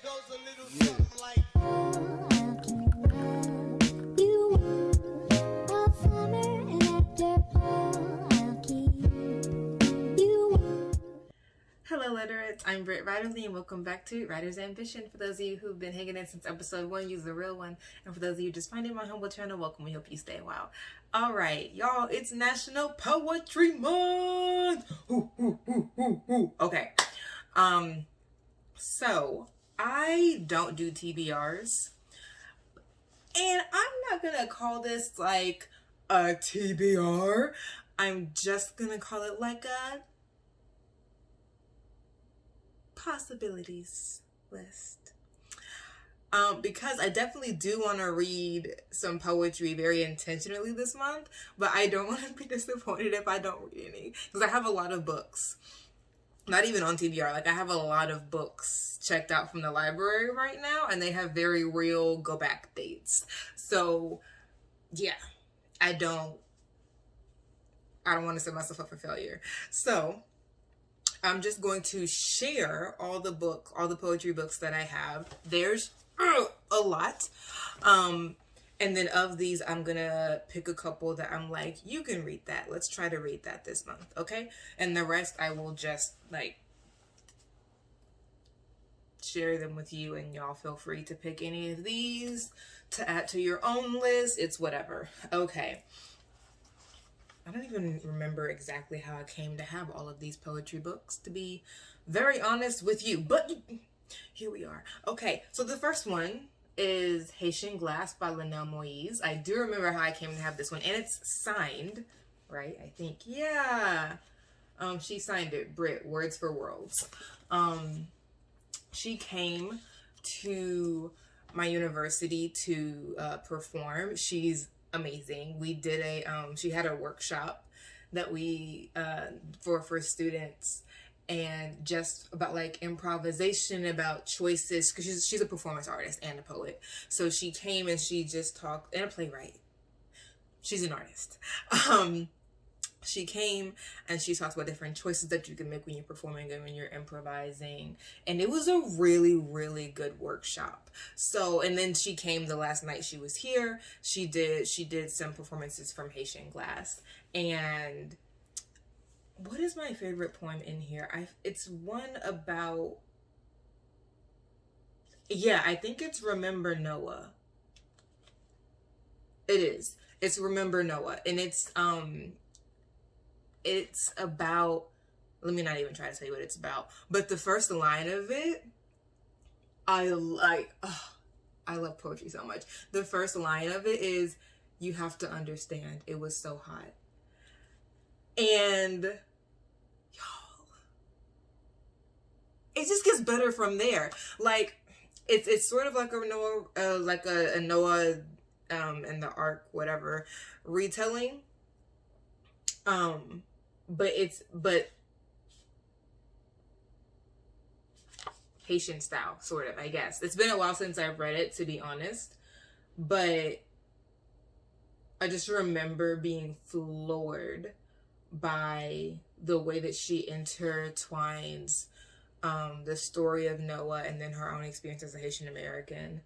goes a little something like. Hello, Literates. I'm Britt Riderly, and welcome back to Writer's Ambition. For those of you who've been hanging in since episode 1, use the real one. And for those of you just finding my humble channel, welcome. We hope you stay a while. All right, y'all, it's National Poetry Month. Okay. So I don't do TBRs, and I'm not gonna call this like a TBR. I'm just gonna call it like a possibilities list, because I definitely do want to read some poetry very intentionally this month, but I don't want to be disappointed if I don't read any, because I have a lot of books, not even on TBR, like I have a lot of books checked out from the library right now, and they have very real go back dates. So yeah, I don't want to set myself up for failure. So I'm just going to share all the poetry books that I have. There's a lot. And then of these, I'm going to pick a couple that I'm like, you can read that. Let's try to read that this month, okay? And the rest, I will just, like, share them with you, and y'all feel free to pick any of these to add to your own list. It's whatever. Okay. I don't even remember exactly how I came to have all of these poetry books, to be very honest with you, but here we are. Okay, so the first one is Haitian Glass by Leno Moyes. I do remember how I came to have this one, and it's signed, right? I think, yeah. She signed it, Britt, Words for Worlds. She came to my university to perform. She's amazing. We did she had a workshop that we for students, and just about like improvisation, about choices, because she's a performance artist and a poet. So she came and she just talked, and a playwright. She's an artist. She came and she talked about different choices that you can make when you're performing and when you're improvising. And it was a really, really good workshop. So, and then she came the last night she was here. She did some performances from Haitian Glass. And what is my favorite poem in here? It's one about, yeah, I think it's Remember Noah. It is. It's Remember Noah. And it's about, let me not even try to tell you what it's about, but the first line of it, I love poetry so much. The first line of it is, you have to understand, it was so hot. And y'all, it just gets better from there. Like, it's sort of like a Noah, and the Ark, whatever, retelling. But Haitian style, sort of, I guess. It's been a while since I've read it, to be honest, but I just remember being floored by the way that she intertwines the story of Noah and then her own experience as a Haitian American.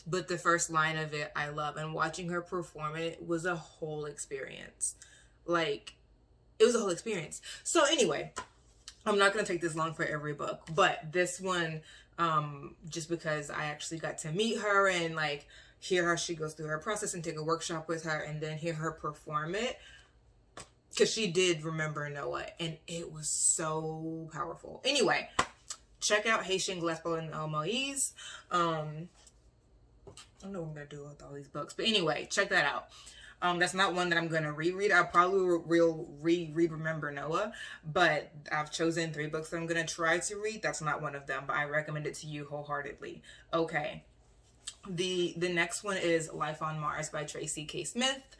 But the first line of it, I love. And watching her perform it was a whole experience. Like, it was a whole experience. So anyway, I'm not going to take this long for every book. But this one, just because I actually got to meet her and, like, hear how she goes through her process and take a workshop with her and then hear her perform it. Because she did Remember Noah. And it was so powerful. Anyway, check out Haitian Glass by Leno Moyes. I don't know what I'm going to do with all these books. But anyway, check that out. That's not one that I'm going to reread. I'll probably reread Remember Noah. But I've chosen 3 books that I'm going to try to read. That's not one of them. But I recommend it to you wholeheartedly. Okay. The next one is Life on Mars by Tracy K. Smith.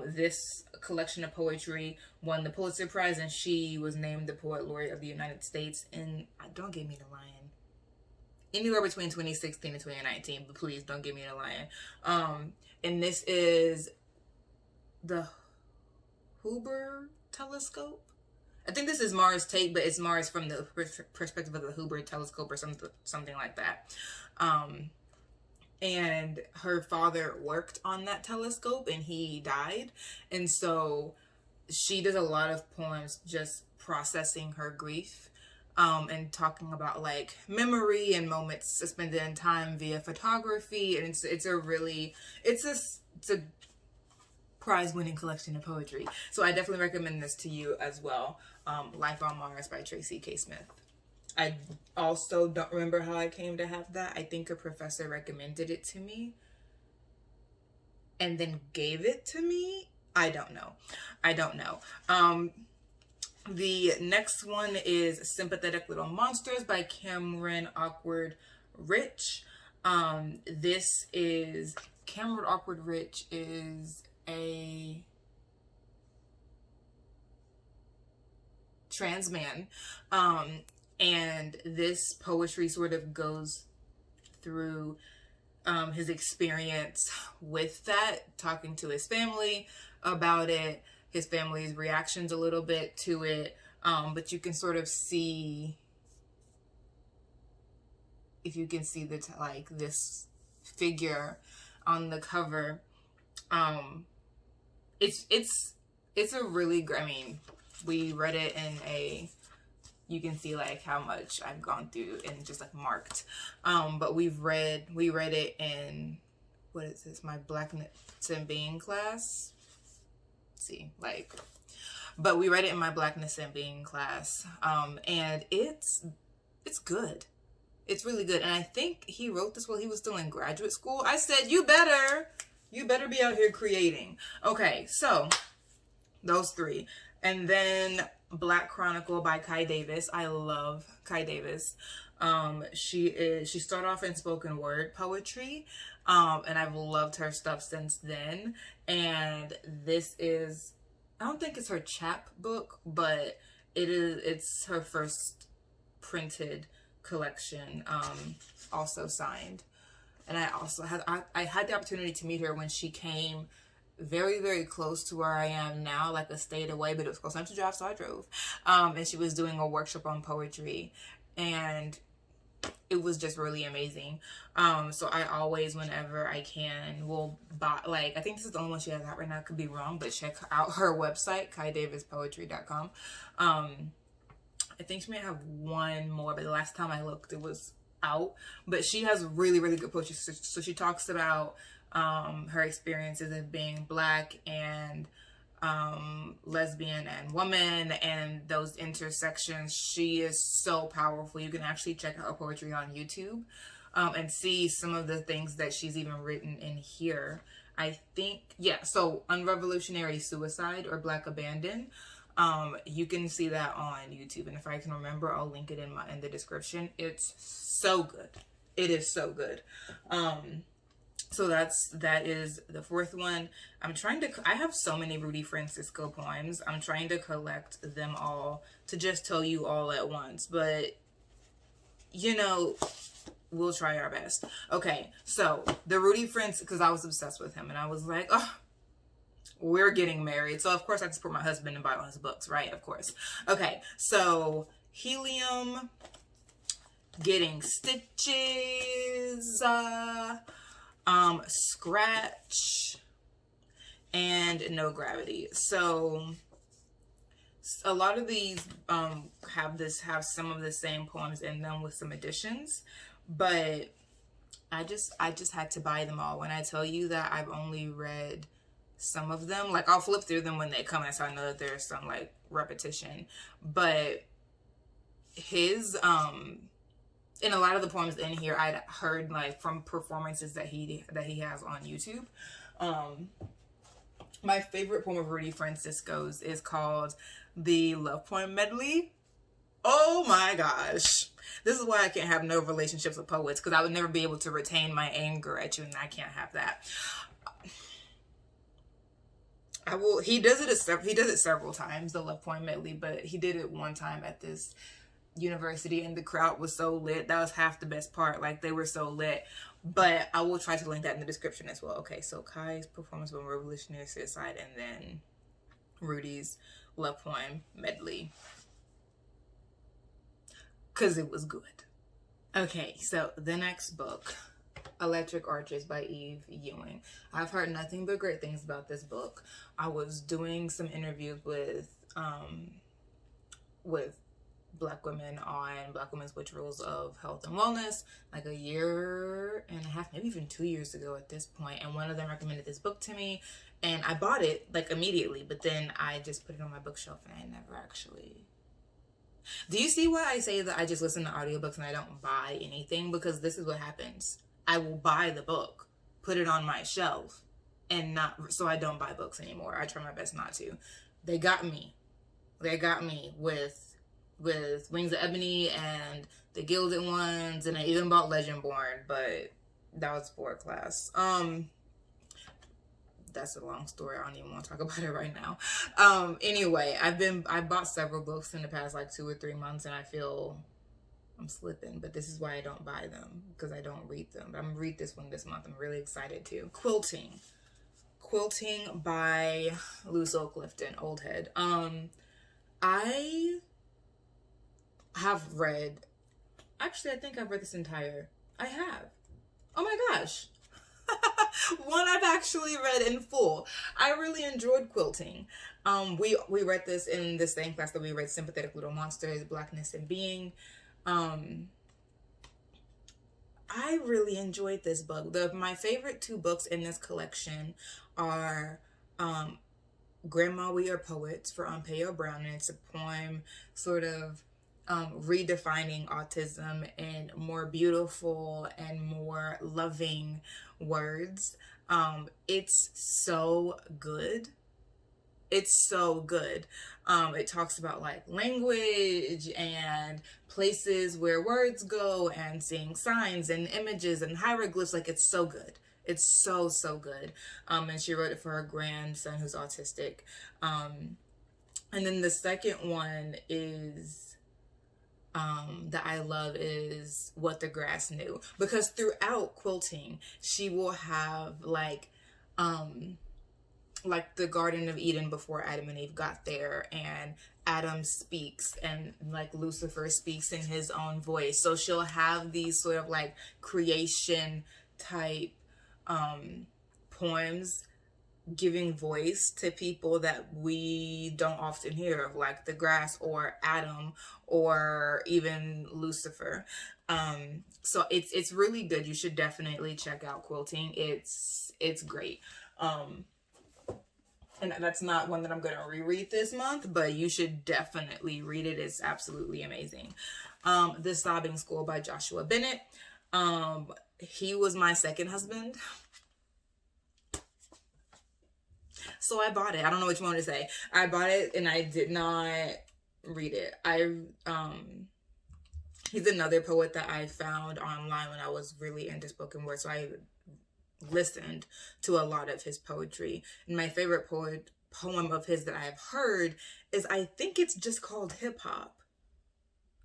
This collection of poetry won the Pulitzer Prize. And she was named the Poet Laureate of the United States. And don't give me the lion. Anywhere between 2016 and 2019, but please don't give me a lion. And this is the Hubble telescope. I think this is Mars take, but it's Mars from the perspective of the Hubble telescope or something like that. And her father worked on that telescope and he died. And so she does a lot of poems just processing her grief, and talking about like memory and moments suspended in time via photography. And it's a prize-winning collection of poetry. So I definitely recommend this to you as well. Life on Mars by Tracy K. Smith. I also don't remember how I came to have that. I think a professor recommended it to me and then gave it to me. I don't know. The next one is Sympathetic Little Monsters by Cameron Awkward Rich. This is Cameron Awkward Rich is a trans man. And this poetry sort of goes through his experience with that, talking to his family about it, his family's reactions a little bit to it. But you can sort of see, if you can see like this figure on the cover, it's a really great, I mean, we read it in a, you can see like how much I've gone through and just like marked. But we read it in, what is this, my Blackness and Being class. Let's see, like, but we read it in my Blackness and Being class. And it's good. It's really good. And I think he wrote this while he was still in graduate school. I said, you better be out here creating. Okay, so those three. And then Black Chronicle by Kai Davis. I love Kai Davis. She started off in spoken word poetry, and I've loved her stuff since then. And this is, I don't think it's her chapbook, but it's her first printed collection, also signed. And I also had the opportunity to meet her when she came very, very close to where I am now, like a state away, but it was close enough to drive, so I drove. And she was doing a workshop on poetry, and it was just really amazing. So I always, whenever I can, will buy, like, I think this is the only one she has out right now. I could be wrong, but check out her website, kaidavispoetry.com. I think she may have one more, but the last time I looked, it was out. But she has really, really good poetry. So she talks about her experiences of being Black and lesbian and woman, and those intersections. She is so powerful. You can actually check out her poetry on YouTube and see some of the things that she's even written in here. I think, yeah, so Unrevolutionary Suicide or Black Abandon. You can see that on YouTube, and if I can remember, I'll link it in the description. It's so good. It is so good. So that is the fourth one. I have so many Rudy Francisco poems. I'm trying to collect them all to just tell you all at once, but you know, we'll try our best. Okay, so the Rudy Francisco, because I was obsessed with him, and I was like, oh, we're getting married. So of course I support my husband and buy all his books, right? Of course. Okay, so Getting Stitches, Scratch, and No Gravity. So a lot of these have some of the same poems in them with some additions, but I just had to buy them all. When I tell you that I've only read some of them, like I'll flip through them when they come in, so I know that there's some like repetition, but his in a lot of the poems in here, I'd heard like from performances that he has on YouTube. My favorite poem of Rudy Francisco's is called the Love Poem Medley. Oh my gosh. This is why I can't have no relationships with poets, because I would never be able to retain my anger at you, and I can't have that. He does it several times, the Love Poem Medley, but he did it one time at this university, and the crowd was so lit. That was half the best part. Like, they were so lit. But I will try to link that in the description as well. Okay, so Kai's performance of Revolutionary Suicide, and then Rudy's love poem medley, because it was good. Okay, so the next book, Electric Arches by Ewing. I've heard nothing but great things about this book. I was doing some interviews with Black women on Black women's rituals of health and wellness like a year and a half, maybe even 2 years ago at this point, and one of them recommended this book to me, and I bought it like immediately, but then I just put it on my bookshelf and I never actually... Do you see why I say that I just listen to audiobooks and I don't buy anything? Because this is what happens. I will buy the book, put it on my shelf, and not... So I don't buy books anymore. I try my best not to. They got me. They got me with Wings of Ebony and the Gilded Ones, and I even bought Legendborn, but that was for class. That's a long story. I don't even want to talk about it right now. Anyway, I bought several books in the past like 2 or 3 months, and I feel I'm slipping, but this is why I don't buy them, because I don't read them. But I'm gonna read this one this month. I'm really excited to. Quilting by Lucille Clifton, Old Head. I have read, actually I think I've read this entire, I have. Oh my gosh. One I've actually read in full. I really enjoyed quilting. We read this in the same class that we read Sympathetic Little Monsters, Blackness and Being. I really enjoyed this book. My favorite 2 books in this collection are Grandma We Are Poets for Peyo Brown, and it's a poem sort of redefining autism in more beautiful and more loving words. It's so good. It's so good. It talks about like language and places where words go and seeing signs and images and hieroglyphs. Like, it's so good. It's so, so good. And she wrote it for her grandson who's autistic. And then the second one is that I love is What the Grass Knew, because throughout quilting she will have like the Garden of Eden before Adam and Eve got there, and Adam speaks and like Lucifer speaks in his own voice. So she'll have these sort of like creation type poems giving voice to people that we don't often hear of, like the grass or Adam or even Lucifer. So it's really good. You should definitely check out Quilting. It's great. And that's not one that I'm going to reread this month, but you should definitely read it. It's absolutely amazing. The Sobbing School by Joshua Bennett. He was my second husband. So I bought it. I don't know which one to say. I bought it and I did not read it. He's another poet that I found online when I was really into spoken word. So I listened to a lot of his poetry. And my favorite poem of his that I have heard is, I think it's just called Hip Hop.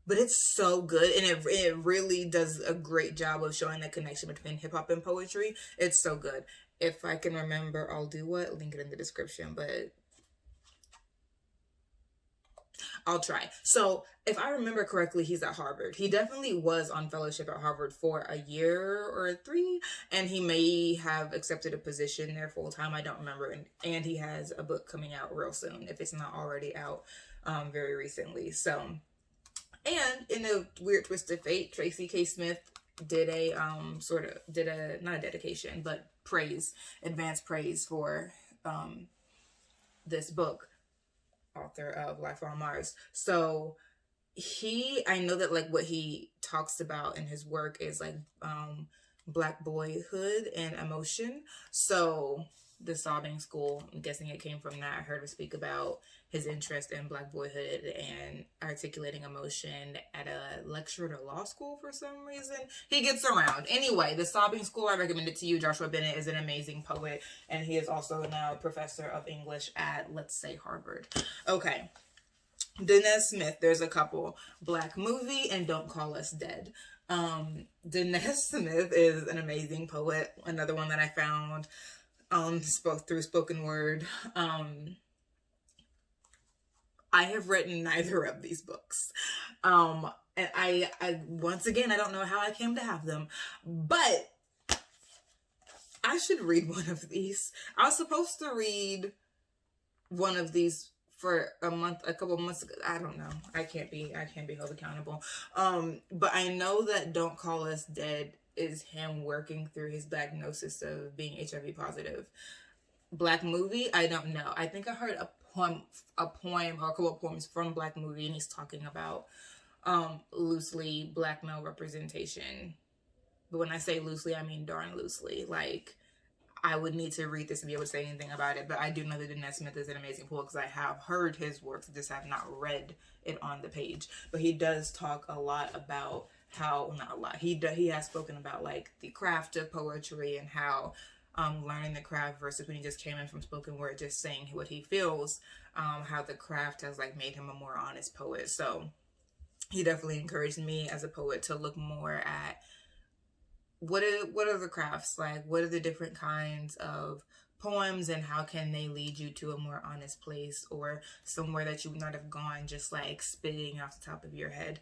But it's so good, and it really does a great job of showing the connection between hip hop and poetry. It's so good. If I can remember, I'll do what? Link it in the description, but I'll try. So if I remember correctly, he's at Harvard. He definitely was on fellowship at Harvard for a year or 3, and he may have accepted a position there full time. I don't remember. And he has a book coming out real soon, if it's not already out very recently. So, and in a weird twist of fate, Tracy K. Smith did a not a dedication, but advanced praise for this book, author of Life on Mars. So I know that like what he talks about in his work is like Black boyhood and emotion. So the Sobbing School, I'm guessing it came from that. I heard him speak about his interest in Black boyhood and articulating emotion at a lecture at a law school for some reason. He gets around. Anyway, the Sobbing School, I recommend it to you. Joshua Bennett is an amazing poet, and he is also now a professor of English at, let's say, Harvard. Okay. Denez Smith, there's a couple. Black Movie and Don't Call Us Dead. Denez Smith is an amazing poet. Another one that I found through spoken word. I have written neither of these books. And I once again, I don't know how I came to have them, but I should read one of these. I was supposed to read one of these for a couple of months ago. I don't know. I can't be held accountable. But I know that Don't Call Us Dead is him working through his diagnosis of being HIV positive. Black Movie, I don't know. I think I heard a poem or a couple of poems from Black Movie, and he's talking about loosely Black male representation. But when I say loosely, I mean darn loosely. Like, I would need to read this to be able to say anything about it, but I do know that Dion Smith is an amazing poet because I have heard his works, just have not read it on the page. But he does talk a lot about how, not a lot, he has spoken about like the craft of poetry and how learning the craft versus when he just came in from spoken word, just saying what he feels, how the craft has like made him a more honest poet. So he definitely encouraged me as a poet to look more at what are the crafts, like what are the different kinds of poems and how can they lead you to a more honest place or somewhere that you would not have gone just like spitting off the top of your head,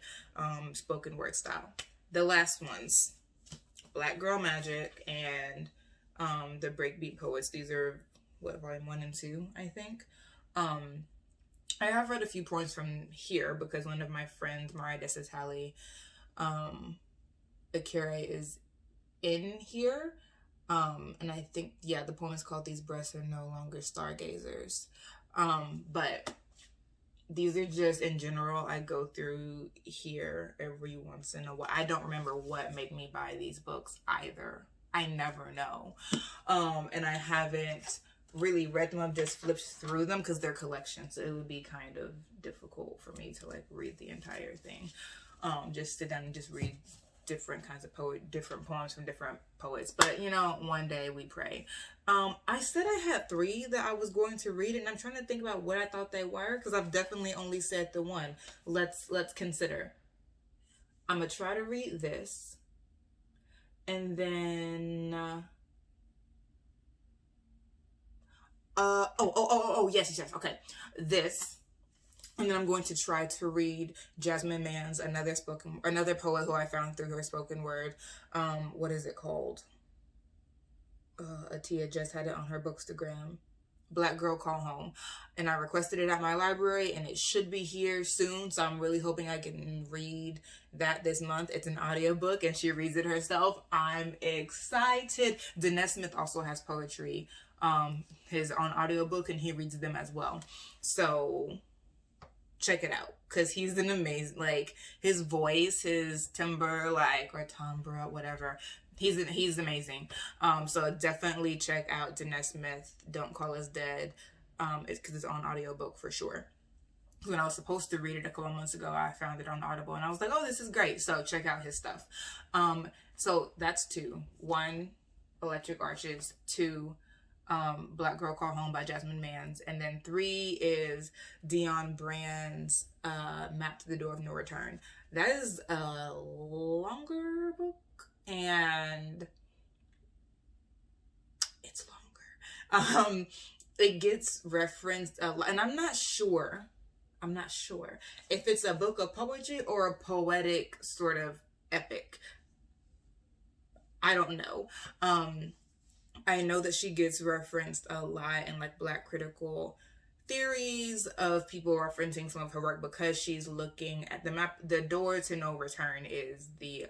spoken word style. The last ones, Black Girl Magic and the Breakbeat Poets. These are what, volume 1 and 2, I think. I have read a few poems from here because one of my friends, Mariah Desatali, Akira, is in here. And I think, yeah, the poem is called These Breasts Are No Longer Stargazers. But these are just, in general, I go through here every once in a while. I don't remember what made me buy these books either. I never know. And I haven't really read them. I've just flipped through them because they're collections. So it would be kind of difficult for me to like read the entire thing. Just sit down and just read different kinds of different poems from different poets. But you know, one day we pray. I said I had 3 that I was going to read, and I'm trying to think about what I thought they were because I've definitely only said the one. Let's consider. I'm gonna try to read this, and then yes, okay, this. And then I'm going to try to read Jasmine Mann's another poet who I found through her spoken word. What is it called? Atia just had it on her Bookstagram. Black Girl Call Home. And I requested it at my library and it should be here soon. So I'm really hoping I can read that this month. It's an audiobook and she reads it herself. I'm excited. Dion Smith also has poetry, his own audiobook, and he reads them as well. So check it out because he's an amazing, like his voice, his timbre, like, or timbre, whatever, he's amazing. So definitely check out Dion Smith, Don't Call Us Dead. It's because it's on audiobook for sure. When I was supposed to read it a couple months ago, I found it on Audible and I was like, oh, this is great. So check out his stuff. So that's 2. 1, Electric Arches. 2, Black Girl Call Home by Jasmine Mann. And then 3 is Dion Brand's Map to the Door of No Return. That is a longer book and it's longer. It gets referenced a lot, and I'm not sure if it's a book of poetry or a poetic sort of epic. I don't know. I know that she gets referenced a lot in like Black critical theories of people referencing some of her work because she's looking at the map. The Door to No Return is the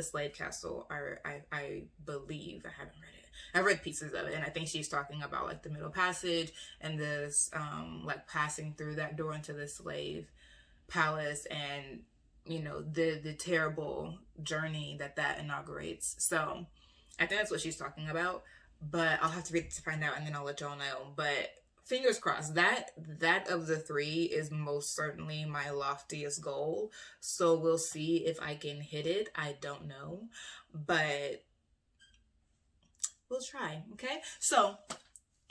slave castle. I believe. I haven't read it. I read pieces of it, and I think she's talking about like the Middle Passage and this like passing through that door into the slave palace, and you know the terrible journey that inaugurates. So I think that's what she's talking about, but I'll have to read it to find out, and then I'll let y'all know. But fingers crossed, that of the 3 is most certainly my loftiest goal. So we'll see if I can hit it. I don't know, but we'll try. Okay, so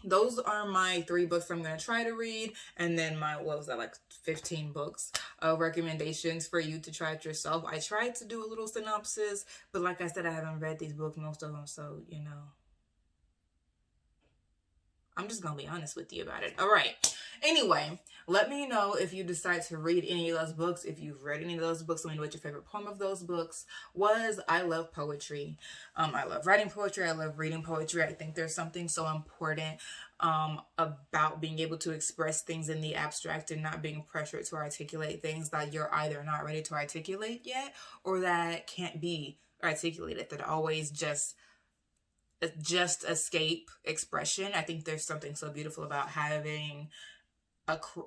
those are my 3 books I'm going to try to read. And then my, what was that, like 15 books of recommendations for you to try it yourself. I tried to do a little synopsis, but like I said, I haven't read these books, most of them. So, you know, I'm just going to be honest with you about it. All right. Anyway, Let me know if you decide to read any of those books. If you've read any of those books, let me know what your favorite poem of those books was. I love poetry. I love writing poetry. I love reading poetry. I think there's something so important about being able to express things in the abstract and not being pressured to articulate things that you're either not ready to articulate yet or that can't be articulated, that always just escape expression. I think there's something so beautiful about having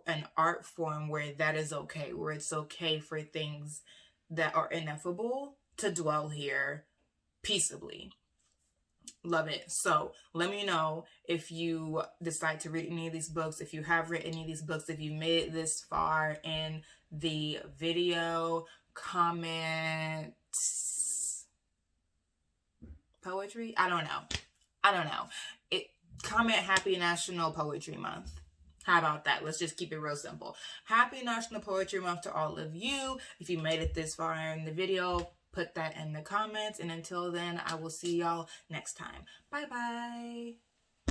an art form where that is okay, where it's okay for things that are ineffable to dwell here peaceably. Love it. So let me know if you decide to read any of these books, if you have read any of these books, if you made it this far in the video. Comment poetry. I don't know. Comment Happy National Poetry Month. How about that? Let's just keep it real simple. Happy National Poetry Month to all of you. If you made it this far in the video, put that in the comments. And until then, I will see y'all next time. Bye-bye.